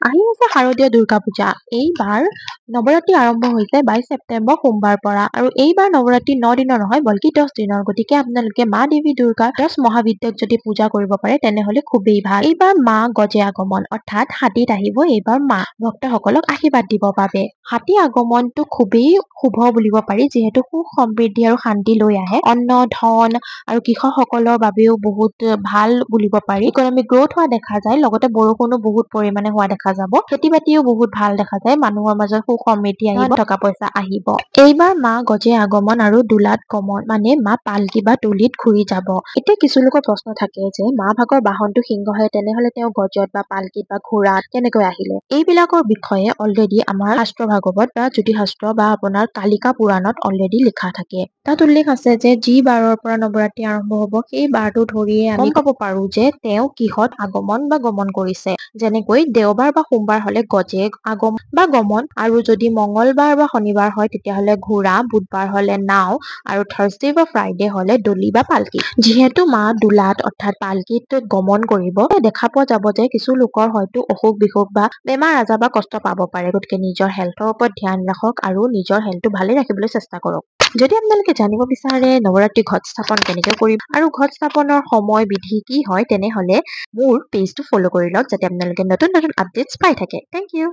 আহি আছে শাৰদীয় দুৰ্গা পূজা। এইবাৰ নৱৰাত্ৰি আৰম্ভ হৈছে 22 ছেপ্টেম্বৰ সোমবাৰ পৰা আৰু এইবাৰ নৱৰাত্ৰি 9 দিনৰ নহয় বল্কি 10 দিনৰ। গতিকে আপোনালোকে মা দেৱী দুৰ্গা 10 মহাবিদ্যাক যদি পূজা কৰিব পাৰে তেনেহলে খুবেই ভাল। এইবাৰ মা গজে আগমন অৰ্থাৎ হাতীত আহিব এইবাৰ মা ভক্তসকলক আশীৰ্বাদ দিব বাবে। হাতী আগমনটো খুবেই শুভ বুলিব পাৰি, যিহেতু সুখ সমৃদ্ধি আৰু শান্তি লৈ আহে। অন্ন ধন আৰু কৃষকসকলৰ বাবেও বহুত ভাল বুলিব পাৰি। ইকনমিক গ্ৰোথ হোৱা দেখা যায়, লগতে বৰষুণো বহুত পৰিমাণে হোৱা দেখা যাব। খেতি বাতিও বহুত ভাল দেখা যায়, মানুহৰ মাজত সুখ সমৃদ্ধি আহিব, টকা পইচা আহিব। এইবাৰ মা গজে আগমন আৰু দোলাত গমন মানে মা পালকি বা তুলিত ঘূৰি যাব। এতিয়া কিছু লোকৰ প্ৰশ্ন থাকে যে মা ভাগৰ বাহনটো সিংহ হয়, তেনেহলে তেওঁ গজত বা পালকিত বা ঘোঁৰাত কেনেকৈ আহিলে। এইবিলাকৰ বিষয়ে অলৰেডি আমাৰ শাস্ত্ৰ ভাগৱত বা জ্যোতিষাস্ত্ৰ বা আপোনাৰ কালিকা পুৰাণত অলৰেডি লিখা থাকে। তাত উল্লেখ আছে যে যি বাৰৰ পৰা নৱৰাত্ৰি আৰম্ভ হব সেই বাৰটো ধৰিয়ে আমি গম পাব পাৰো যে তেওঁ কিহত আগমন বা গমন কৰিছে। যেনেকৈ দেওবাৰ বা সোমবাৰ হলে গজে আগমন বা গমন, আৰু যদি মঙ্গলবাৰ বা শনিবাৰ হয় তেতিয়াহলে ঘোঁৰা, বুধবাৰ হলে নাও, আৰু থাৰ্ছডে বা ফ্ৰাইডে হলে দলি বা পালকি। যিহেতু মা দোলাত অৰ্থাৎ পালকিত গমন কৰিব, দেখা পোৱা যাব যে কিছু লোকৰ হয়তো অসুখ বিসুখ বা বেমাৰ আজাৰ বা কষ্ট পাব পাৰে। গতিকে নিজৰ হেল্থৰ ওপৰত ধ্যান ৰাখক আৰু নিজৰ হেল্থটো ভালে ৰাখিবলৈ চেষ্টা কৰক। যদি আপোনালোকে জানিব বিচাৰে নৱৰাত্ৰি ঘট স্থাপন কেনেকৈ কৰিব আৰু ঘট স্থাপনৰ সময় বিধি কি হয়, তেনেহলে মোৰ পেজটো ফলো কৰি লওক যাতে আপোনালোকে নতুন নতুন আপডেটছ পাই থাকে। Thank U.